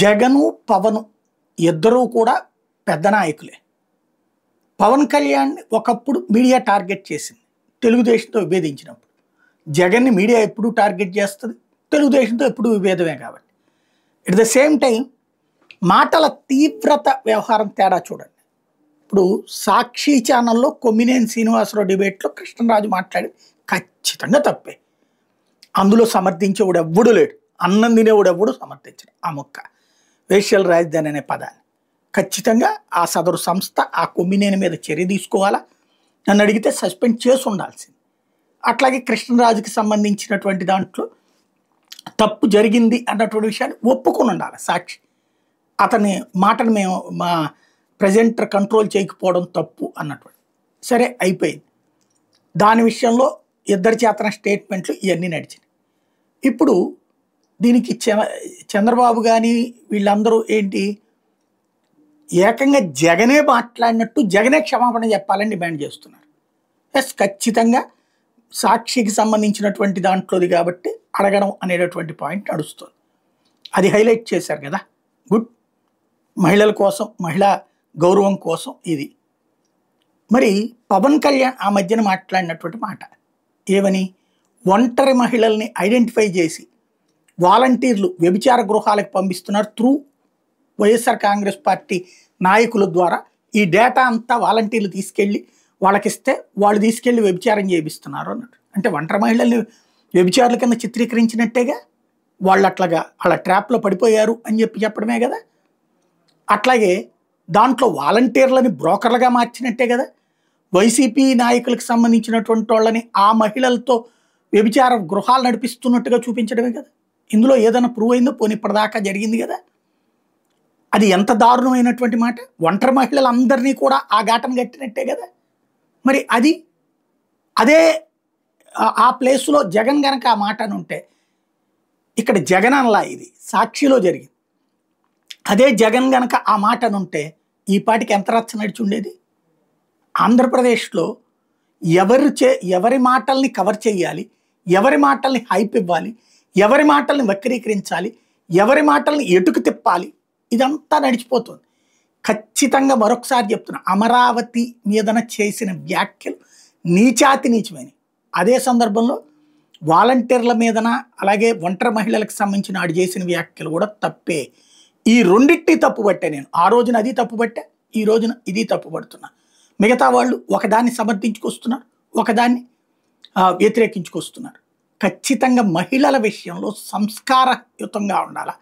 జగను, పవను ఇద్దరూ కూడా పెద్ద నాయకులే. పవన్ కళ్యాణ్ ఒకప్పుడు మీడియా టార్గెట్ చేసింది తెలుగుదేశంతో విభేదించినప్పుడు. జగన్ని మీడియా ఎప్పుడూ టార్గెట్ చేస్తుంది, తెలుగుదేశంతో ఎప్పుడూ విభేదమే కాబట్టి. ఎట్ ద సేమ్ టైం మాటల తీవ్రత వ్యవహారం తేడా చూడండి. ఇప్పుడు సాక్షి ఛానల్లో కొమ్మినేని శ్రీనివాసరావు డిబేట్లో కృష్ణరాజు మాట్లాడి ఖచ్చితంగా తప్పే. అందులో సమర్థించేవాడు ఎవ్వడు లేడు, అన్నం తినేవాడు ఎవ్వడు సమర్థించడు ఆ మొక్క వేశ్యల రాజధాని అనే పదాన్ని. ఖచ్చితంగా ఆ సదరు సంస్థ ఆ కొమ్మినేని మీద చర్య తీసుకోవాలా, నన్ను అడిగితే సస్పెండ్ చేసి ఉండాల్సింది. అట్లాగే కృష్ణరాజుకి సంబంధించినటువంటి దాంట్లో తప్పు జరిగింది అన్నటువంటి విషయాన్ని ఒప్పుకొని ఉండాలి సాక్షి. అతని మాటను మేము మా ప్రజెంటర్ కంట్రోల్ చేయకపోవడం తప్పు అన్నటువంటి. సరే అయిపోయింది. దాని విషయంలో ఇద్దరి చేతన స్టేట్మెంట్లు ఇవన్నీ నడిచినాయి. ఇప్పుడు దీనికి చంద్రబాబు కానీ వీళ్ళందరూ ఏంటి, ఏకంగా జగనే మాట్లాడినట్టు జగనే క్షమాపణ చెప్పాలని డిమాండ్ చేస్తున్నారు. ఎస్, ఖచ్చితంగా సాక్షికి సంబంధించినటువంటి దాంట్లోది కాబట్టి అడగడం అనేటటువంటి పాయింట్ నడుస్తుంది. అది హైలైట్ చేశారు కదా, గుడ్. మహిళల కోసం, మహిళా గౌరవం కోసం ఇది. మరి పవన్ కళ్యాణ్ ఆ మధ్యన మాట్లాడినటువంటి మాట ఏమని, ఒంటరి మహిళల్ని ఐడెంటిఫై చేసి వాలంటీర్లు వ్యభిచార గృహాలకు పంపిస్తున్నారు త్రూ వైఎస్ఆర్ కాంగ్రెస్ పార్టీ నాయకుల ద్వారా. ఈ డేటా అంతా వాలంటీర్లు తీసుకెళ్ళి వాళ్ళకిస్తే వాళ్ళు తీసుకెళ్ళి వ్యభిచారం చేపిస్తున్నారు అన్నట్టు. అంటే ఒంటరి మహిళల్ని వ్యభిచారుల కింద చిత్రీకరించినట్టేగా, వాళ్ళు అట్లాగా వాళ్ళ ట్రాప్లో పడిపోయారు అని చెప్పడమే కదా. అట్లాగే దాంట్లో వాలంటీర్లని బ్రోకర్లుగా మార్చినట్టే కదా. వైసీపీ నాయకులకు సంబంధించినటువంటి వాళ్ళని ఆ మహిళలతో వ్యభిచార గృహాలు నడిపిస్తున్నట్టుగా చూపించడమే కదా. ఇందులో ఏదైనా ప్రూవ్ అయిందో పోనీ ఇప్పటిదాకా జరిగింది కదా. అది ఎంత దారుణమైనటువంటి మాట. ఒంటరి మహిళలందరినీ కూడా ఆ ఘాటను కట్టినట్టే కదా. మరి అదే ఆ ప్లేస్లో జగన్ గనక ఆ మాట అని ఉంటే, ఇక్కడ జగన్ అనలా, ఇది సాక్షిలో జరిగింది. అదే జగన్ గనక ఆ మాట అని ఉంటే ఈ పాటికి ఎంత రచ్చ నడిచి ఉండేది. ఆంధ్రప్రదేశ్లో ఎవరి మాటల్ని కవర్ చేయాలి, ఎవరి మాటల్ని హైప్ ఇవ్వాలి, ఎవరి మాటల్ని వక్రీకరించాలి, ఎవరి మాటల్ని ఎటుకు తిప్పాలి, ఇదంతా నడిచిపోతుంది. ఖచ్చితంగా మరొకసారి చెప్తున్నా, అమరావతి మీదన చేసిన వ్యాఖ్యలు నీచాతి నీచమైనవి. అదే సందర్భంలో వాలంటీర్ల మీదన అలాగే ఒంటరి మహిళలకు సంబంధించిన ఆడు చేసిన వ్యాఖ్యలు కూడా తప్పే. ఈ రెండింటినీ తప్పుపట్టే నేను. ఆ రోజున అది తప్పుపట్టా, ఈ రోజున ఇది తప్పుపడుతున్నా. మిగతా వాళ్ళు ఒకదాన్ని సమర్థించుకొస్తున్నారు, ఒకదాన్ని వ్యతిరేకించుకొస్తున్నారు. ఖచ్చితంగా మహిళల విషయంలో సంస్కారయుతంగా ఉండాలి,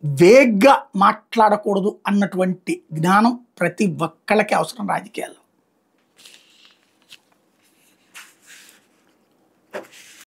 వేగ్గా మాట్లాడకూడదు అన్నటువంటి జ్ఞానం ప్రతి ఒక్కళ్ళకి అవసరం రాజకీయాల్లో.